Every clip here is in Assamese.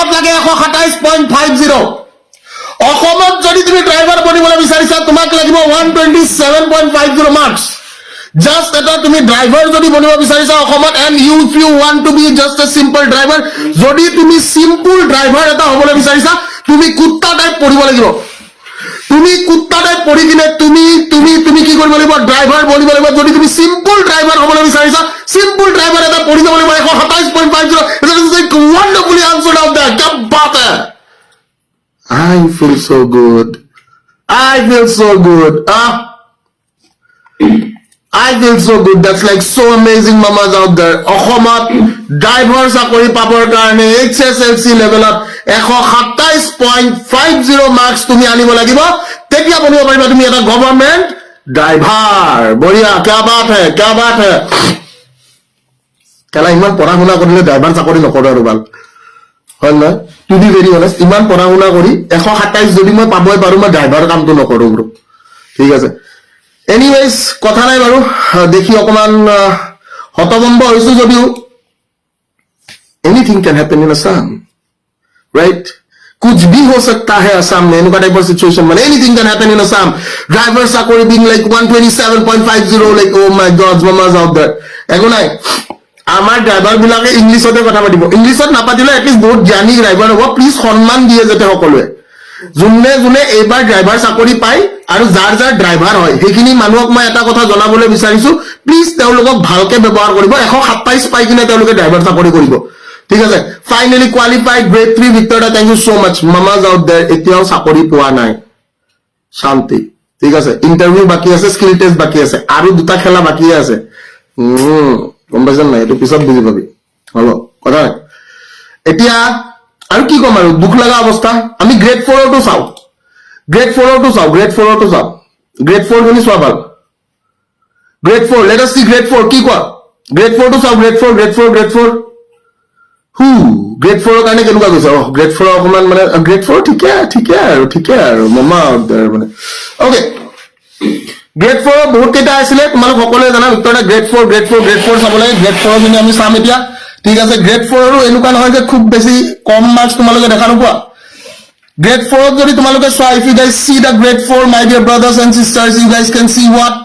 অসমত লাগে 127.50 অসমত যদি তুমি ড্ৰাইভাৰ বনিবলৈ বিচাৰিছা তোমাক লাগিব 127.50 মাৰ্কস জাস্ট এটা তুমি ড্ৰাইভাৰ যদি বনিব বিচাৰিছা অসমত and you if you want to be just a simple driver যদি তুমি সিম্পল ড্ৰাইভাৰ এটা হ'বলৈ বিচাৰিছা তুমি কুত্তা টাইপ পঢ়িব লাগিব তুমি কুত্তা টাইপ পঢ়ি কিনে তুমি তুমি তুমি কি কৰিব লাগিব ড্ৰাইভাৰ বনিব লাগিব যদি তুমি সিম্পল ড্ৰাইভাৰ হ'বলৈ বিচাৰিছা সিম্পল ড্ৰাইভাৰ এটা পঢ়ি যাব লাগিব 127.50 that is like wonderfully answered out there क्या बात है I feel so good I feel so good I feel so good. That's like so amazing mamas out there. অসমত ড্ৰাইভাৰ চাকৰি পাবৰ কাৰণে HSLC লেভেলত 127.50 মাৰ্কস তুমি আনিব লাগিব তেতিয়া বনিব পাৰিবা তুমি এটা গভৰ্ণমেন্ট ড্ৰাইভাৰ বঢ়িয়া क्या बात है क्या बात है কেলা ইমান পঢ়া শুনা কৰিলে ড্ৰাইভাৰ চাকৰি নকৰো আৰু ভাল হয় না টু বি ভেৰি অনেষ্ট ইমান পঢ়া শুনা কৰি 127 যদি মই পাবই পাৰো মই ড্ৰাইভাৰ কামটো নকৰো ব্ৰো ঠিক আছে এনিৱেজ কথা নাই বাৰু দেখি অকমান হতভম্ব হৈছো যদিও anything can happen in Assam right कुछ भी हो सकता है असम में इनका टाइप ऑफ सिचुएशन में anything can happen in Assam driver चाकरी being like 127.50 like oh my god mamas out there एको নাই আমার ড্রাইভার বিলাকে ইংলিশতে কথা পাতিব ইংলিশত নাপাতিলে এটলিস্ট বহুত জ্ঞানী ড্রাইভার হ'ব প্লিজ সম্মান দিয়ে যেতে সকলোৱে যোনে যোনে এবাৰ ড্ৰাইভাৰ চাকৰি পায় আৰু যাৰ যাৰ ড্ৰাইভাৰ হয় সেইখিনি মানুহক মই এটা কথা জনাবলৈ বিচাৰিছো প্লিজ তেওঁলোকক ভালকে ব্যৱহাৰ কৰিব 127 পাই কিনে তেওঁলোকে ড্ৰাইভাৰ চাকৰি কৰিব ঠিক আছে finally qualified grade 3 Victoria thank you so much mamas out there এতিয়াও চাকৰি পোৱা নাই শান্তি ঠিক আছে ইন্টাৰভিউ বাকি আছে স্কিল টেস্ট বাকি আছে আৰু দুটা খেলা বাকি আছে গম পাইছান নাই এটো পিছত বুজি পাবি হলো কথা এতিয়া আৰু কি কম আৰু দুখ লগা অৱস্থা আমি গ্ৰেড 4 টো চাও গ্ৰেড 4 টো চাও গ্ৰেড 4 টো চাও গ্ৰেড 4 খিনি চোৱা ভাল grade 4 let us see grade 4 কি কোৱা গ্ৰেড 4 টো চাও গ্ৰেড 4 গ্ৰেড 4 হু গ্ৰেড 4 কাৰণে কেনেকুৱা গৈছে গ্ৰেড 4 অকমান মানে গ্ৰেড 4 ঠিকে আৰু মামা মানে ওকে গ্ৰেড 4 বহুত কেইটা আছিলে তোমালোক সকলোৱে জানা উত্তৰটা গ্ৰেড 4 চাবলৈ গ্ৰেড 4 খিনি আমি চাম এতিয়া ঠিক আছে গ্ৰেড 4 ৰো এনেকুৱা নহয় যে খুব বেছি কম মাৰ্কস তোমালোকে দেখা নোপোৱা গ্ৰেড 4 যদি তোমালোকে চোৱা if you guys see the grade 4 my dear brothers and sisters you guys can see what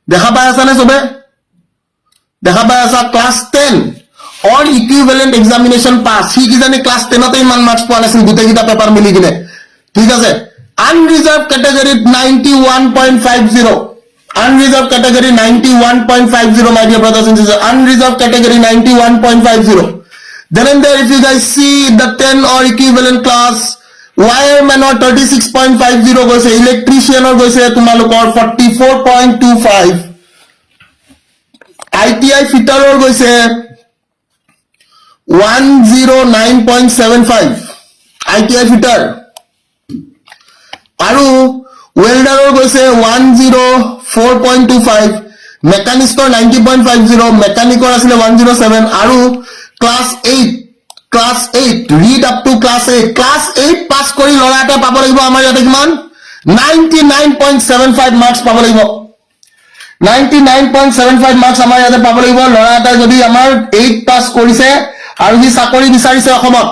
দেখা পাই আছা নে সবে দেখা পাই আছা class 10 or equivalent examination pass হি কি জানে ক্লাস 10 তে ইমান মার্কস পোৱা নাছিল গুটেকিটা পেপাৰ মিলি কিনে ঠিক আছে unreserved category 91.50 unreserved category 91.50 my dear brothers and sisters unreserved category 91.50 then and there if you guys see the 10 or equivalent class wireman or 36.50 goise electrician or goise tumalokor 44.25 ITI fitter or goise 109.75 ITI fitter aru welder or goise 104.25 mechanist or 90.50 mechanic or asile 107 aru class 8 read up to class 8 pass kori lora eta pabo lagibo amar yate kiman 99.75 marks pabo lagibo 99.75 marks amar yate pabo lagibo lora eta jodi amar 8 pass korise aru hi sakori bisarise অসমত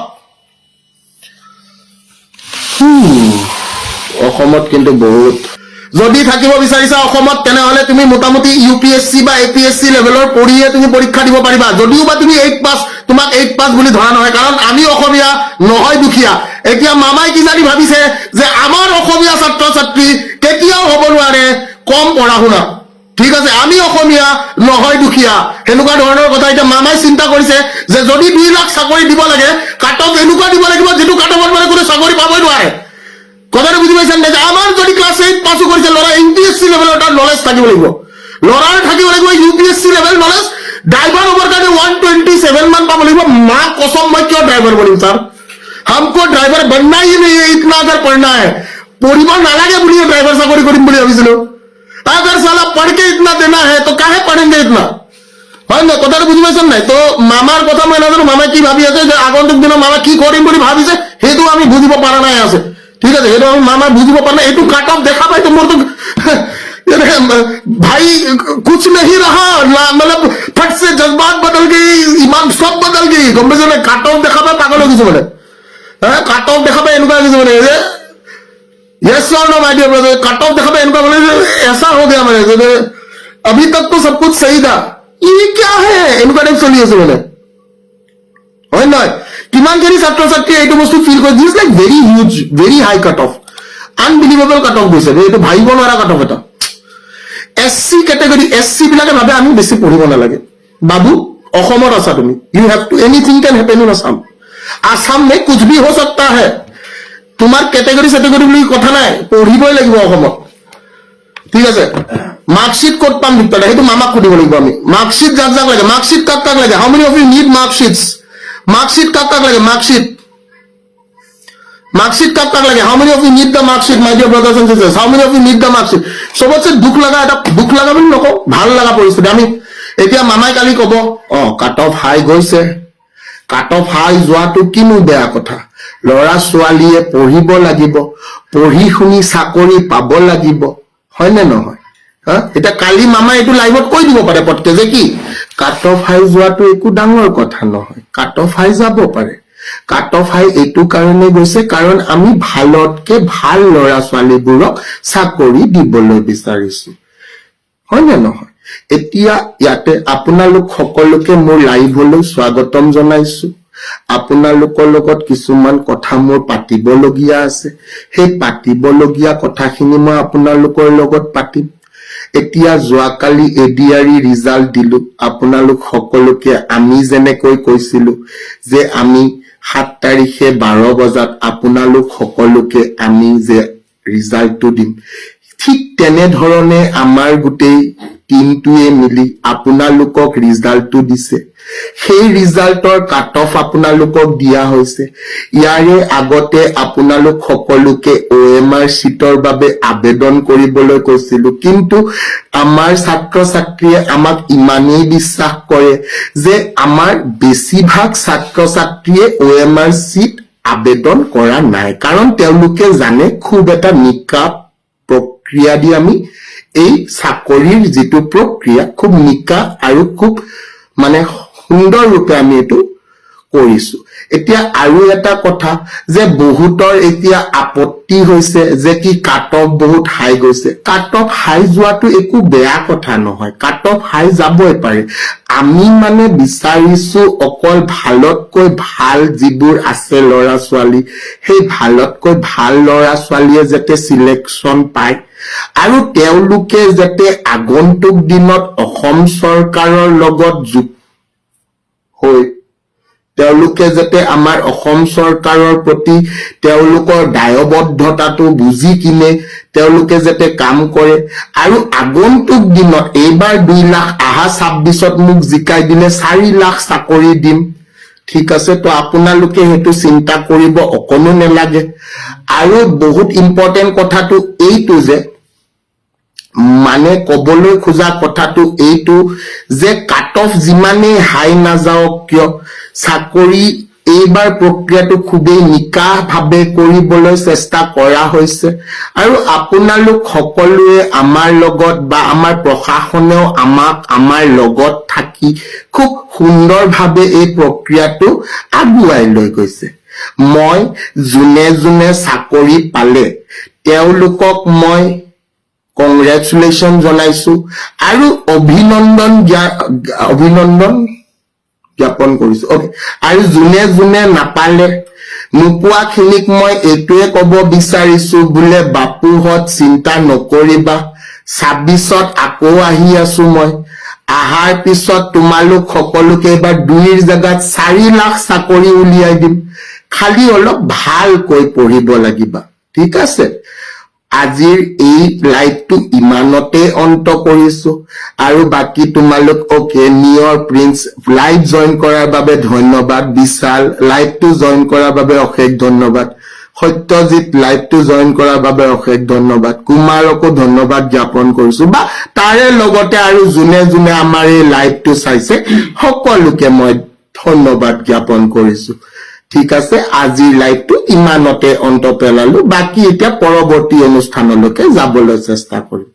অসমত কিন্তু বহুত যদি থাকিব বিচাৰিছা অসমত তেনে হলে তুমি মোটামুটি ইউপিএসসি বা এপিএসসি লেভেলৰ পঢ়িয়ে তুমি পৰীক্ষা দিব পাৰিবা যদিও বা তুমি 8 পাস তোমাক 8 পাস বুলি ধৰা নহয় কাৰণ আমি অসমীয়া নহয় দুখিয়া এতিয়া মামাই কি জানি ভাবিছে যে আমাৰ অসমীয়া ছাত্ৰ ছাত্ৰী কেতিয়াও হ'ব নোৱাৰে কম পঢ়া শুনা ঠিক আছে আমি অসমীয়া নহয় দুখিয়া হেনুকা ধৰণৰ কথা এটা মামাই চিন্তা কৰিছে যে যদি 2 লাখ চাকৰি দিব লাগে কাট অফ এনেকুৱা দিব লাগিব যেটো কাট অফত মানে কোনো চাকৰি পাবই নোৱাৰে কথাটো বুজি পাইছেন যে আমাৰ যদি ক্লাস 8 পাস কৰিছে লৰা ইউপিএসসি লেভেলৰ তাৰ নলেজ থাকিব লাগিব লৰাৰ থাকিব লাগিব UPSC level knowledge driver over का 127 मान पाप लिखो मां कसम मैं क्यों ड्राइवर बोली सर हमको ड्राइवर बनना ही नहीं है इतना अगर पढ़ना है परिवार ना लगे बोलिए ड्राइवर चाकरी करी बोली अभी सुनो अगर साला पढ़ के इतना देना है तो काहे पढ़ेंगे इतना হয় না কথাটা বুঝি পাইছেন নাই তো মামার কথা মই নাজানো মামা কি ভাবি আছে যে আগন্তুক দিনৰ মামা কি কৰিম বুলি ভাবিছে হেতু আমি বুজিব পাৰা নাই আছে ঠিক আছে হেতু আমি মামা বুজিব পাৰা নাই এটু কাট অফ দেখা পাই তো মোর তো भाई कुछ नहीं रहा मतलब फट से जज्बात बदल गई ईमान सब बदल गई गंभीर ने काट ऑफ देखा লাগিছে মানে কাট অফ দেখাবে এনেকুৱা লাগিছে মানে যে यस और no my dear brother cut off देखा इनका बोले ऐसा हो गया मैंने अभी तक तो सब कुछ सही था ये क्या है इनका टाइप चली আছে মানে হয় নয় কিমানখিনি ছাত্র ছাত্রী এইটো বস্তু ফিল কৰে this like very huge very high cut off unbelievable cut off গৈছে এইটো ভাবিব নোৱাৰা কাট অফ এটা এসসি ক্যাটাগরি এসসি বিলাকে ভাবে আমি বেছি পঢ়িব নালাগে বাবু অসমত আছা তুমি you have to anything can happen in Assam Assam में कुछ भी हो सकता है তোমার ক্যাটাগরি সেটাগরি বুলি কথা নাই পঢ়িবই লাগিব অসমত ঠিক আছে মার্কশিট কোড পাম দিতে সেইটো মামাক খুদিব লাগিব আমি মার্কশিট যাক যাক লাগে মার্কশিট কাক কাক লাগে how many of you need marksheets marksheet কাক কাক লাগে মার্কশিট কাক কাক লাগে how many of you need the marksheet my dear brothers and sisters how many of you need the marksheet সবতছে দুখ লাগা বুলি নকওঁ ভাল লাগা পৰিস্থিতি আমি এতিয়া মামাই কালি কব কাট অফ হাই গৈছে কাট অফ হাই যোৱাটো কিনো বেয়া কথা লৰা ছোৱালীয়ে পঢ়িব লাগিব পঢ়ি শুনি চাকৰি পাব লাগিব হয় নে নহয় এটা কালি মামা এটো লাইভত কৈ দিব পাৰে পটকে যে কি কাট অফ হাই যোৱাটো একো ডাঙৰ কথা নহয় কাট অফ হাই যাব পাৰে কাট অফ হাই এটো কাৰণে গৈছে কাৰণ আমি ভালতকে ভাল লৰা ছোৱালীবোৰক চাকৰি দিবলৈ বিচাৰিছো হয় নে নহয় এতিয়া ইয়াতে আপোনালোক সকলোকে মোৰ লাইভলৈ স্বাগতম জনাইছো আপোনালোকৰ লগত কিছুমান কথা মোৰ পাতিবলগীয়া আছে সেই পাতিবলগীয়া কথাখিনি মই আপোনালোকৰ লগত পাতিম এতিয়া যোৱাকালি এডিআৰি ৰিজাল্ট দিলো আপোনালোক সকলোকে আমি যেনেকৈ কৈছিলো যে আমি 7 তাৰিখে 12 বজাত আপোনালোক সকলোকে আমি যে ৰিজাল্টটো দিম ঠিক তেনে ধৰণে আমাৰ গোটেই টিমটোৱে মিলি আপোনালোকক ৰিজাল্টটো দিছে সেই ৰিজাল্টৰ কাট অফ আপোনালোকক দিয়া হৈছে ইয়াৰে আগতে আপোনালোক সকলোকে ওএমআৰ সিটৰ বাবে আবেদন কৰিবলৈ কৈছিলো কিন্তু আমাৰ ছাত্ৰ ছাত্ৰীয়ে আমাক ইমানেই বিশ্বাস কৰে যে আমাৰ বেছিভাগ ছাত্ৰ ছাত্ৰীয়ে ওএমআৰ সিট আবেদন কৰা নাই কাৰণ তেওঁলোকে জানে খুব এটা নিকা প্ৰক্ৰিয়া দি আমি এই চাকৰিৰ যেটো প্ৰক্ৰিয়া খুব নিকা আৰু খুব মানে সুন্দৰ ৰূপে আমি এটো কৰিছো এতিয়া আৰু এটা কথা যে বহুতৰ এতিয়া আপত্তি হৈছে যে কি কাট অফ বহুত হাই গৈছে কাট অফ হাই যোৱাটো একো বেয়া কথা নহয় কাট অফ হাই যাবই পাৰে আমি মানে বিচাৰিছো অকল ভালতকৈ ভাল যিবোৰ আছে লৰা ছোৱালী সেই ভালতকৈ ভাল লৰা ছোৱালীয়ে যেতে সিলেকশন পায় আৰু তেওঁলোকে যেতে আগন্তুক দিনত অসম চৰকাৰৰ লগত যুক্ত হৈ তেওঁলোকে যেতে আমাৰ অসম চৰকাৰৰ প্ৰতি তেওঁলোকৰ দায়বদ্ধতাটো বুজি কিনে তেওঁলোকে যেতে কাম কৰে আৰু আগন্তুক দিনত এইবাৰ 2 লাখ আহা 26ত মোক জিকাই দিলে 4 লাখ চাকৰি দিম ঠিক আছে তো আপোনালোকে হেতু চিন্তা কৰিব অকনো নেলাগে আৰু বহুত ইম্পৰ্টেন্ট কথাটো এইটো যে মানে কবলৈ খোজা কথাটো এইটো যে কাট অফ জিমানে হাই না যাওক কিয় চাকৰি এইবাৰ প্ৰক্ৰিয়াটো খুবেই নিকা ভাবে কৰিবলৈ চেষ্টা কৰা হৈছে আৰু আপোনালোক সকলোৱে আমাৰ লগত বা আমাৰ প্ৰশাসনেও আমাৰ লগত থাকি খুব সুন্দৰ ভাবে এই প্ৰক্ৰিয়াটো আগুৱাই লৈ গৈছে মই জুনে চাকৰি পালে তেওঁলোকক মই কংগ্ৰেচুলেশন জনাইছো আৰু অভিনন্দন জ্ঞাপন কৰিছো ওকে আৰু জুনে নাপালে নোপোৱাখিনিক মই এটোৱে কব বিচাৰিছো বুলে বাপুহত চিন্তা নকৰিবা 26ত আকৌ আহি আছো মই আহাৰ পিছত তোমালোক সকলোকে এবাৰ 2ৰ জাগাত 4 লাখ চাকৰি উলিয়াই দিম খালি অলপ ভালকৈ পঢ়িব লাগিবা ঠিক আছে আজিৰ এই লাইভটো ইমানতে অন্ত কৰিছো আৰু বাকি তোমালোক ওকে নিয়ৰ প্ৰিন্স লাইভ জয়েন কৰাৰ বাবে ধন্যবাদ বিশাল লাইভটো জয়েন কৰাৰ বাবে অশেষ ধন্যবাদ সত্যজিত লাইভটো জয়েন কৰাৰ বাবে অশেষ ধন্যবাদ কুমাৰকো ধন্যবাদ জ্ঞাপন কৰিছো বা তাৰে লগতে আৰু জুনে আমাৰ এই লাইভটো চাইছে সকলোকে মই ধন্যবাদ জ্ঞাপন কৰিছো ঠিক আছে আজি লাইভটো ইমানতে অন্ত পেলালো বাকি এতিয়া পৰৱৰ্তী অনুষ্ঠানলৈকে যাবলৈ চেষ্টা কৰিম